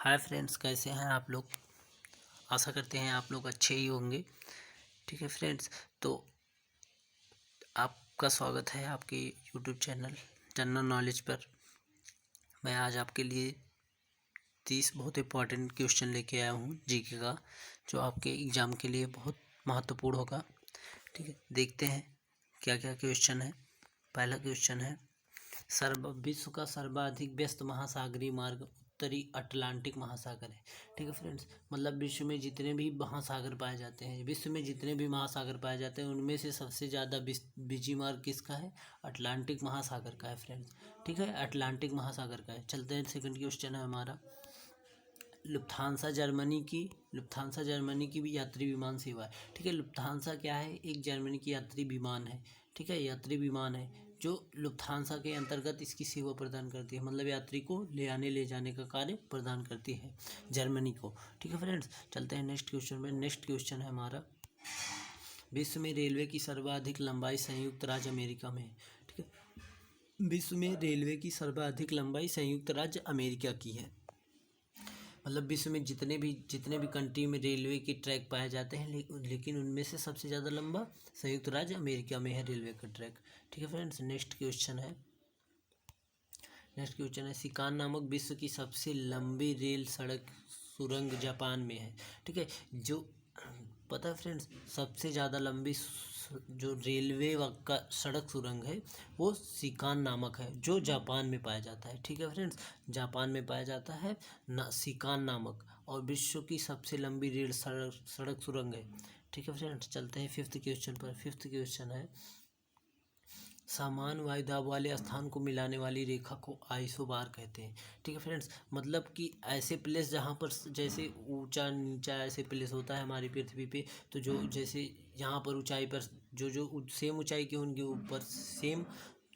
Hi friends, कैसे हैं आप लोग। आशा करते हैं आप लोग अच्छे ही होंगे। ठीक है फ्रेंड्स, तो आपका स्वागत है आपके यूट्यूब चैनल जनरल नॉलेज पर। मैं आज आपके लिए 30 बहुत इंपॉर्टेंट क्वेश्चन लेके आया हूँ जीके का, जो आपके एग्ज़ाम के लिए बहुत महत्वपूर्ण होगा। ठीक है, देखते हैं क्या क्या क्वेश्चन है। पहला क्वेश्चन है, विश्व का सर्वाधिक व्यस्त महासागरीय मार्ग उत्तरी अटलांटिक महासागर है। ठीक है फ्रेंड्स, मतलब विश्व में जितने भी महासागर पाए जाते हैं, विश्व में जितने भी महासागर पाए जाते हैं उनमें से सबसे ज़्यादा बिजी मार्ग किसका है? अटलांटिक महासागर का है फ्रेंड्स। ठीक है, अटलांटिक महासागर का है। चलते हैं, सेकंड क्वेश्चन है हमारा, लुफ्थांसा जर्मनी की भी यात्री विमान सेवा है। ठीक है, लुफ्थांसा क्या है? एक जर्मनी की यात्री विमान है। ठीक है, यात्री विमान है जो लुफ्थांसा के अंतर्गत इसकी सेवा प्रदान करती है, मतलब यात्री को ले आने ले जाने का कार्य प्रदान करती है जर्मनी को। ठीक है फ्रेंड्स, चलते हैं नेक्स्ट क्वेश्चन में। नेक्स्ट क्वेश्चन है हमारा, विश्व में रेलवे की सर्वाधिक लंबाई संयुक्त राज्य अमेरिका में है। ठीक है, विश्व में रेलवे की सर्वाधिक लंबाई संयुक्त राज्य अमेरिका की है। मतलब विश्व में जितने भी कंट्री में रेलवे के ट्रैक पाए जाते हैं, लेकिन उनमें से सबसे ज़्यादा लंबा संयुक्त राज्य अमेरिका में है रेलवे का ट्रैक। ठीक है फ्रेंड्स, नेक्स्ट क्वेश्चन है, सिकान नामक विश्व की सबसे लंबी रेल सड़क सुरंग जापान में है। ठीक है, जो पता है फ्रेंड्स, सबसे ज़्यादा लंबी जो रेलवे का सड़क सुरंग है वो सिकान नामक है, जो जापान में पाया जाता है। ठीक है फ्रेंड्स, जापान में पाया जाता है सिकान नामक, और विश्व की सबसे लंबी रेल सड़क सुरंग है। ठीक है फ्रेंड्स, चलते हैं फिफ्थ क्वेश्चन पर। फिफ्थ क्वेश्चन है, समान वायुदाब वाले स्थान को मिलाने वाली रेखा को आइसोबार कहते हैं। ठीक है फ्रेंड्स, मतलब कि ऐसे प्लेस जहाँ पर जैसे ऊंचा नीचा ऐसे प्लेस होता है हमारी पृथ्वी पे, तो जो जैसे यहाँ पर ऊंचाई पर जो सेम ऊंचाई के उनके ऊपर सेम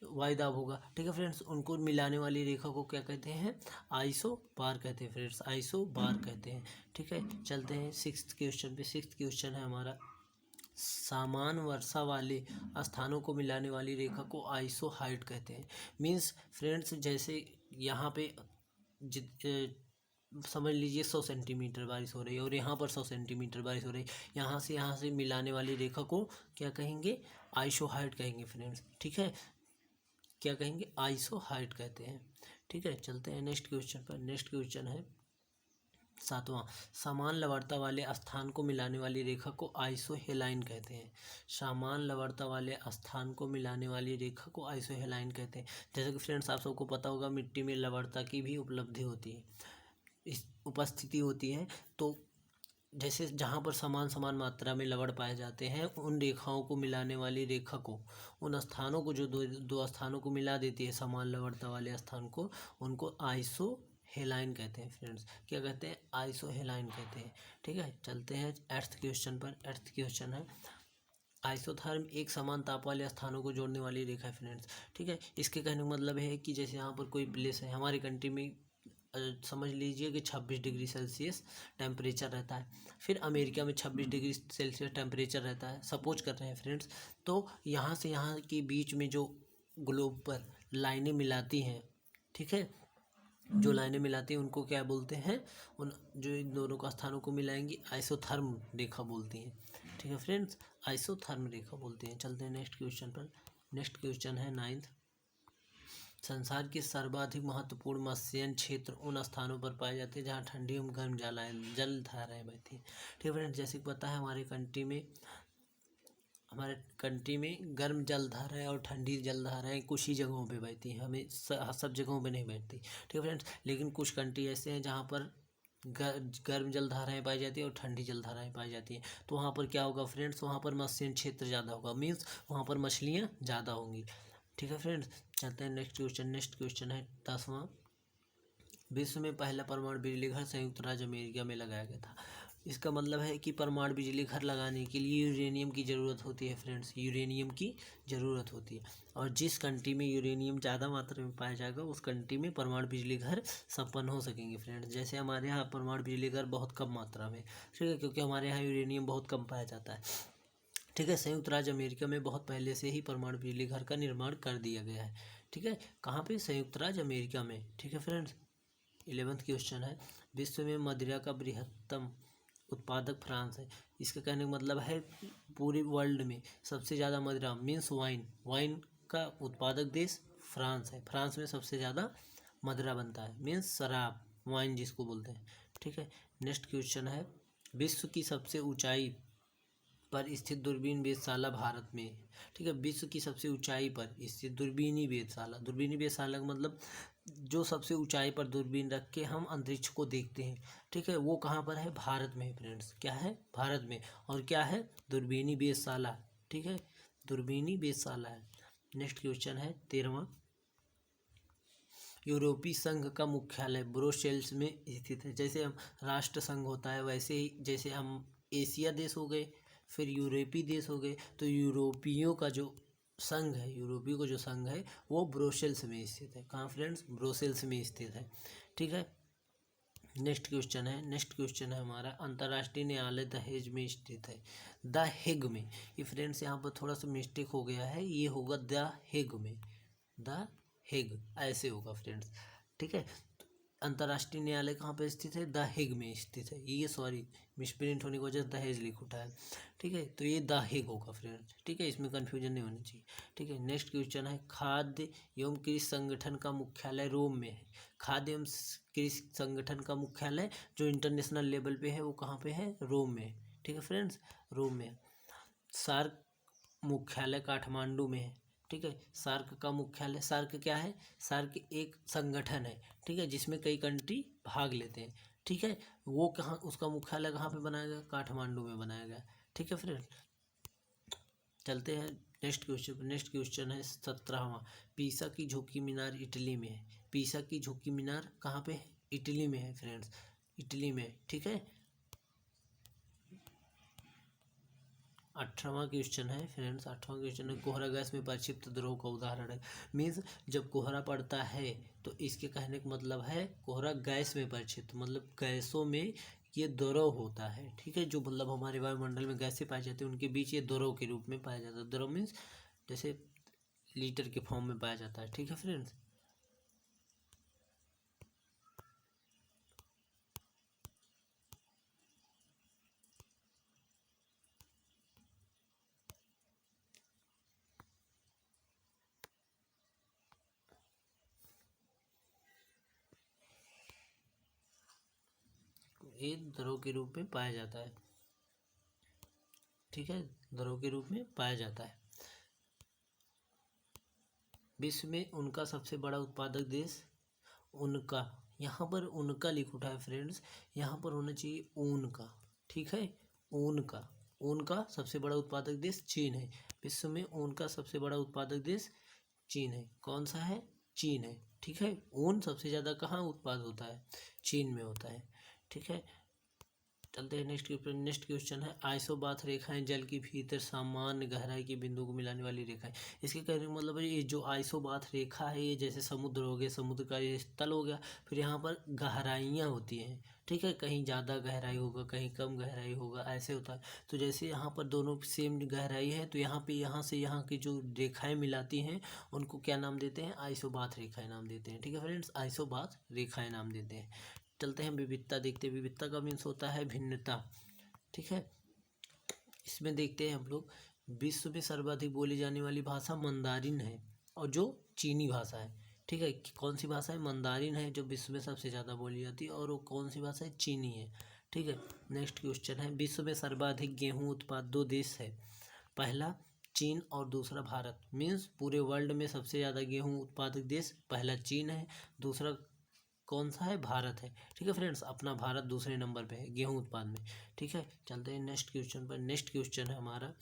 वायुदाब होगा। ठीक है फ्रेंड्स, उनको मिलाने वाली रेखा को क्या कहते हैं? आइसोबार कहते हैं फ्रेंड्स, आइसोबार कहते हैं। ठीक है, चलते हैं सिक्स्थ क्वेश्चन पे। सिक्स्थ क्वेश्चन है हमारा, समान वर्षा वाले स्थानों को मिलाने वाली रेखा को आइसोहाइट कहते हैं। मीन्स फ्रेंड्स, जैसे यहाँ पे समझ लीजिए 100 सेंटीमीटर बारिश हो रही है और यहाँ पर 100 सेंटीमीटर बारिश हो रही है, यहाँ से मिलाने वाली रेखा को क्या कहेंगे? आइसोहाइट कहेंगे फ्रेंड्स। ठीक है, क्या कहेंगे? आइसोहाइट कहते हैं। ठीक है, चलते हैं नेक्स्ट क्वेश्चन पर। नेक्स्ट क्वेश्चन है सातवां, समान लवणता वाले स्थान को मिलाने वाली रेखा को आइसोहेलाइन कहते हैं। समान लवणता वाले स्थान को मिलाने वाली रेखा को आइसोहेलाइन कहते हैं। जैसे कि फ्रेंड्स, आप सबको पता होगा मिट्टी में लवणता की भी उपलब्धि होती है, इस उपस्थिति होती है। तो जैसे जहाँ पर समान मात्रा में लवण पाए जाते हैं, उन रेखाओं को मिलाने वाली रेखा को, उन स्थानों को जो दो स्थानों को मिला देती है समान लवणता वाले स्थान को, उनको आइसोहेलाइन कहते हैं फ्रेंड्स। क्या कहते हैं? आइसोहेलाइन कहते हैं। ठीक है, चलते हैं एट्थ क्वेश्चन पर। एट्थ क्वेश्चन है, आइसोथर्म एक समान ताप वाले स्थानों को जोड़ने वाली रेखा है फ्रेंड्स। ठीक है, इसके कहने का मतलब है कि जैसे यहाँ पर कोई प्लेस है हमारी कंट्री में, समझ लीजिए कि 26 डिग्री सेल्सियस टेम्परेचर रहता है, फिर अमेरिका में 26 डिग्री सेल्सियस टेम्परेचर रहता है, सपोज कर रहे हैं फ्रेंड्स। तो यहाँ से यहाँ के बीच में जो ग्लोब पर लाइनें मिलाती हैं, ठीक है, जो लाइनें मिलाती हैं उनको क्या बोलते हैं? उन जो इन दोनों का स्थानों को मिलाएंगी आइसोथर्म रेखा बोलती हैं। ठीक है फ्रेंड्स, आइसोथर्म रेखा बोलते हैं। चलते हैं नेक्स्ट क्वेश्चन पर। नेक्स्ट क्वेश्चन है नाइन्थ, संसार के सर्वाधिक महत्वपूर्ण मत्स्यन क्षेत्र उन स्थानों पर पाए जाते हैं जहाँ ठंडी एवं गर्म जलधाराएं बहती हैं। ठीक है फ्रेंड्स, जैसे कि पता है हमारे कंट्री में गर्म जलधाराएं और ठंडी जलधाराएं कुछ ही जगहों पे बहती हैं, हमें सब जगहों पे नहीं बहती। ठीक है फ्रेंड्स, लेकिन कुछ कंट्री ऐसे हैं जहाँ पर गर्म जलधाराएं पाई जाती है और ठंडी जलधाराएं पाई जाती हैं। तो वहाँ पर क्या होगा फ्रेंड्स? वहाँ पर मत्स्य क्षेत्र ज़्यादा होगा, मीन्स वहाँ पर मछलियाँ ज़्यादा होंगी। ठीक है फ्रेंड्स, चलते हैं नेक्स्ट क्वेश्चन। नेक्स्ट क्वेश्चन है 10वां, विश्व में पहला परमाणु बिजली घर संयुक्त राज्य अमेरिका में लगाया गया था। इसका मतलब है कि परमाणु बिजली घर लगाने के लिए यूरेनियम की ज़रूरत होती है फ्रेंड्स, यूरेनियम की ज़रूरत होती है। और जिस कंट्री में यूरेनियम ज़्यादा मात्रा में पाया जाएगा उस कंट्री में परमाणु बिजली घर संपन्न हो सकेंगे फ्रेंड्स। जैसे हमारे यहाँ परमाणु बिजली घर बहुत कम मात्रा में, ठीक है, क्योंकि हमारे यहाँ यूरेनियम बहुत कम पाया जाता है। ठीक है, संयुक्त राज्य अमेरिका में बहुत पहले से ही परमाणु बिजली घर का निर्माण कर दिया गया है। ठीक है, कहाँ पे? संयुक्त राज्य अमेरिका में। ठीक है फ्रेंड्स, 11वां क्वेश्चन है, विश्व में मदिरा का बृहत्तम उत्पादक फ्रांस है। इसका कहने का मतलब है पूरे वर्ल्ड में सबसे ज़्यादा मदिरा मीन्स वाइन का उत्पादक देश फ्रांस है। फ्रांस में सबसे ज़्यादा मदिरा बनता है, मीन्स शराब, वाइन जिसको बोलते हैं। ठीक है, नेक्स्ट क्वेश्चन है, विश्व की सबसे ऊंचाई पर स्थित दूरबीन वेधशाला भारत में है। ठीक है, विश्व की सबसे ऊंचाई पर स्थित दूरबीनी वेधशाला, दूरबीनी वेधशाला का मतलब जो सबसे ऊंचाई पर दूरबीन रख के हम अंतरिक्ष को देखते हैं। ठीक है, वो कहाँ पर है? भारत में है फ्रेंड्स। क्या है? भारत में। और क्या है? दूरबीनी वेधशाला। ठीक है, दूरबीनी वेधशाला है। नेक्स्ट क्वेश्चन है 13वां, यूरोपीय संघ का मुख्यालय ब्रुसेल्स में स्थित है। जैसे हम राष्ट्र संघ होता है वैसे ही जैसे हम एशिया देश हो गए, फिर यूरोपीय देश हो गए, तो यूरोपियों का जो संघ है, यूरोपियों का जो संघ है वो ब्रुसेल्स में स्थित है। कहाँ फ्रेंड्स? ब्रुसेल्स में स्थित है। ठीक है, नेक्स्ट क्वेश्चन है हमारा, अंतर्राष्ट्रीय न्यायालय दहेज में स्थित है। द हेग में। ये फ्रेंड्स यहाँ पर थोड़ा सा मिस्टेक हो गया है, ये होगा द हेग में, द हेग ऐसे होगा फ्रेंड्स। ठीक है, अंतर्राष्ट्रीय न्यायालय कहाँ पे स्थित है? द हेग में स्थित है। ये सॉरी मिसप्रिंट होने की वजह से दहेज लिख उठा है। ठीक है, तो ये द हेग होगा फ्रेंड्स। ठीक है, इसमें कंफ्यूजन नहीं होनी चाहिए। ठीक है, नेक्स्ट क्वेश्चन है, खाद्य एवं कृषि संगठन का मुख्यालय रोम में है। खाद्य एवं कृषि संगठन का मुख्यालय जो इंटरनेशनल लेवल पे है वो कहाँ पे है? रोम में। ठीक है फ्रेंड्स, रोम में। सार्क मुख्यालय काठमांडू में है। ठीक है, सार्क का मुख्यालय, सार्क क्या है? सार्क एक संगठन है। ठीक है, जिसमें कई कंट्री भाग लेते हैं। ठीक है, वो कहाँ, उसका मुख्यालय कहाँ पे बनाया गया? काठमांडू में बनाया गया। ठीक है फ्रेंड, चलते हैं नेक्स्ट क्वेश्चन है 17वां, पीसा की झुकी मीनार इटली में है। पीसा की झुकी मीनार कहाँ पे है? इटली में है फ्रेंड्स, इटली में। ठीक है, 18वां क्वेश्चन है फ्रेंड्स, 18वां क्वेश्चन है, कोहरा गैस में प्रक्षिप्त द्रव का उदाहरण है। मीन्स जब कोहरा पड़ता है तो इसके कहने का मतलब है कोहरा गैस में प्रक्षिप्त, मतलब गैसों में ये द्रव होता है। ठीक है, जो मतलब हमारे वायुमंडल में गैसें पाई जाती है उनके बीच ये द्रव के रूप में पाया जाता है। द्रव मीन्स जैसे लीटर के फॉर्म में पाया जाता है। ठीक है फ्रेंड्स, ये द्रव के रूप में पाया जाता है। ठीक है, द्रव के रूप में पाया जाता है। विश्व में उनका सबसे बड़ा उत्पादक देश, उनका, यहाँ पर उनका लिख उठा है फ्रेंड्स, यहाँ पर होना चाहिए ऊन का। ठीक है, ऊन का, ऊन का सबसे बड़ा उत्पादक देश चीन है। विश्व में ऊन का सबसे बड़ा उत्पादक देश चीन है। कौन सा है? चीन है। ठीक है, ऊन सबसे ज़्यादा कहाँ उत्पाद होता है? चीन में होता है। ठीक है, चलते हैं नेक्स्ट क्वेश्चन है, आइसोबाथ रेखाएं जल के भीतर सामान्य गहराई के बिंदु को मिलाने वाली रेखाएं। इसके कहने का मतलब है ये जो आइसोबाथ रेखा है ये जैसे समुद्र हो गया, समुद्र का ये तल हो गया, फिर यहाँ पर गहराइयाँ होती हैं। ठीक है, कहीं ज़्यादा गहराई होगा, कहीं कम गहराई होगा, ऐसे होता है। तो जैसे यहाँ पर दोनों सेम गहराई है तो यहाँ पे यहाँ से यहाँ की जो रेखाएं मिलाती हैं उनको क्या नाम देते हैं? आइसोबाथ रेखाएं नाम देते हैं। ठीक है फ्रेंड्स, आइसोबाथ रेखाएं नाम देते हैं। चलते हैं विविधता देखते हैं। विविधता का मीन्स होता है भिन्नता। ठीक है, इसमें देखते हैं हम लोग, विश्व में सर्वाधिक बोली जाने वाली भाषा मंदारिन है और जो चीनी भाषा है। ठीक है, कौन सी भाषा है? मंदारिन है जो विश्व में सबसे ज़्यादा बोली जाती है, और वो कौन सी भाषा है? चीनी है। ठीक है, नेक्स्ट क्वेश्चन है, विश्व में सर्वाधिक गेहूँ उत्पाद दो देश है, पहला चीन और दूसरा भारत। मीन्स पूरे वर्ल्ड में सबसे ज़्यादा गेहूँ उत्पादक देश पहला चीन है, दूसरा कौन सा है? भारत है। ठीक है फ्रेंड्स, अपना भारत दूसरे नंबर पे है गेहूं उत्पाद में। ठीक है, चलते हैं नेक्स्ट क्वेश्चन पर। नेक्स्ट क्वेश्चन है हमारा,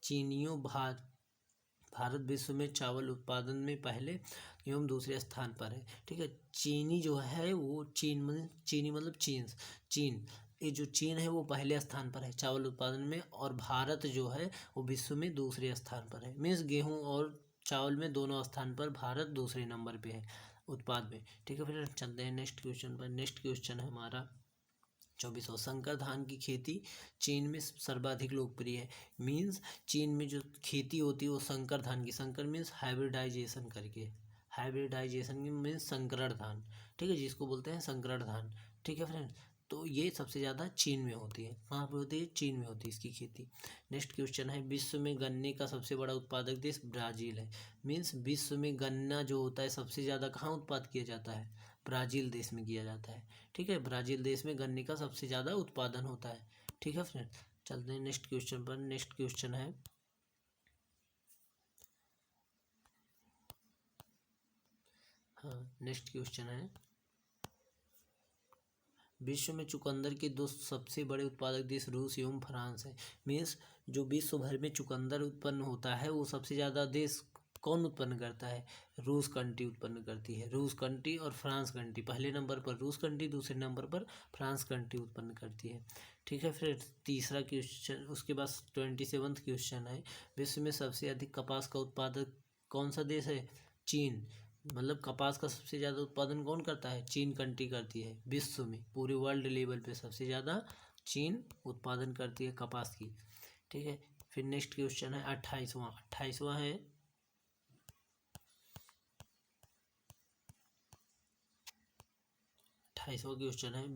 चीनियों भारत विश्व में चावल उत्पादन में पहले एवं दूसरे स्थान पर है। ठीक है, चीनी जो है वो चीनी मतलब चीन, ये जो चीन है वो पहले स्थान पर है चावल उत्पादन में, और भारत जो है वो विश्व में दूसरे स्थान पर है। मीन्स गेहूँ और चावल में दोनों स्थान पर भारत दूसरे नंबर पे है उत्पाद में। ठीक है, फिर चलते हैं नेक्स्ट क्वेश्चन पर। नेक्स्ट क्वेश्चन है हमारा 24वां, संकर धान की खेती चीन में सर्वाधिक लोकप्रिय है। मीन्स चीन में जो खेती होती है वो संकर धान की, संकर मीन्स हाइब्रिडाइजेशन करके, हाइब्रिडाइजेशन मीन्स संकरण धान, ठीक है, जिसको बोलते हैं संकरण धान, ठीक है फ्रेंड्स। तो ये सबसे ज़्यादा चीन में होती है। कहाँ पे होती है? चीन में होती है इसकी खेती। नेक्स्ट क्वेश्चन है, विश्व में गन्ने का सबसे बड़ा उत्पादक देश ब्राज़ील है। मीन्स विश्व में गन्ना जो होता है सबसे ज़्यादा कहाँ उत्पाद किया जाता है? ब्राज़ील देश में किया जाता है, ठीक है। ब्राज़ील देश में गन्ने का सबसे ज़्यादा उत्पादन होता है, ठीक है फ्रेंड। चलते हैं नेक्स्ट क्वेश्चन पर। नेक्स्ट क्वेश्चन है, हाँ नेक्स्ट क्वेश्चन है, विश्व में चुकंदर के दो सबसे बड़े उत्पादक देश रूस एवं फ्रांस है। मीन्स जो विश्व भर में चुकंदर उत्पन्न होता है वो सबसे ज़्यादा देश कौन उत्पन्न करता है? रूस कंट्री उत्पन्न करती है। रूस कंट्री और फ्रांस कंट्री, पहले नंबर पर रूस कंट्री, दूसरे नंबर पर फ्रांस कंट्री उत्पन्न करती है, ठीक है। फिर तीसरा क्वेश्चन, उसके बाद 27वां क्वेश्चन है, विश्व में सबसे अधिक कपास का उत्पादक कौन सा देश है? चीन। मतलब कपास का सबसे ज़्यादा उत्पादन कौन करता है? चीन कंट्री करती है। विश्व में पूरे वर्ल्ड लेवल पे सबसे ज़्यादा चीन उत्पादन करती है कपास की, ठीक है। फिर नेक्स्ट क्वेश्चन है 28वां है, 28वां क्वेश्चन है,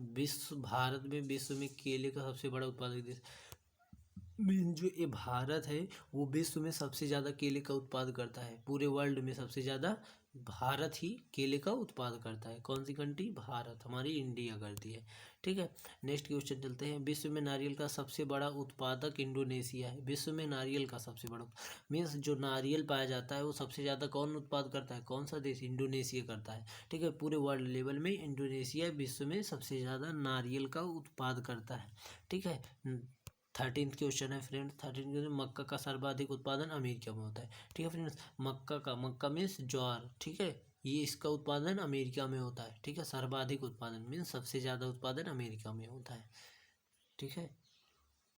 भारत में विश्व में केले का सबसे बड़ा उत्पादक देश। मीन जो ये भारत है वो विश्व में सबसे ज़्यादा केले का उत्पाद करता है। पूरे वर्ल्ड में सबसे ज़्यादा भारत ही केले का उत्पाद करता है। कौन सी कंट्री? भारत, हमारी इंडिया करती है, ठीक है। नेक्स्ट क्वेश्चन चलते हैं, विश्व में नारियल का सबसे बड़ा उत्पादक इंडोनेशिया है। विश्व में नारियल का सबसे बड़ा मीन्स जो नारियल पाया जाता है वो सबसे ज़्यादा कौन उत्पाद करता है? कौन सा देश? इंडोनेशिया करता है, ठीक है। पूरे वर्ल्ड लेवल में इंडोनेशिया विश्व में सबसे ज़्यादा नारियल का उत्पाद करता है, ठीक है। 13वां क्वेश्चन है फ्रेंड्स, 13वां क्वेश्चन, मक्का का सर्वाधिक उत्पादन अमेरिका में होता है, ठीक है फ्रेंड्स। मक्का मीन्स ज्वार, ठीक है, ये इसका उत्पादन अमेरिका में होता है, ठीक है। सर्वाधिक उत्पादन मीन्स सबसे ज़्यादा उत्पादन अमेरिका में होता है, ठीक है।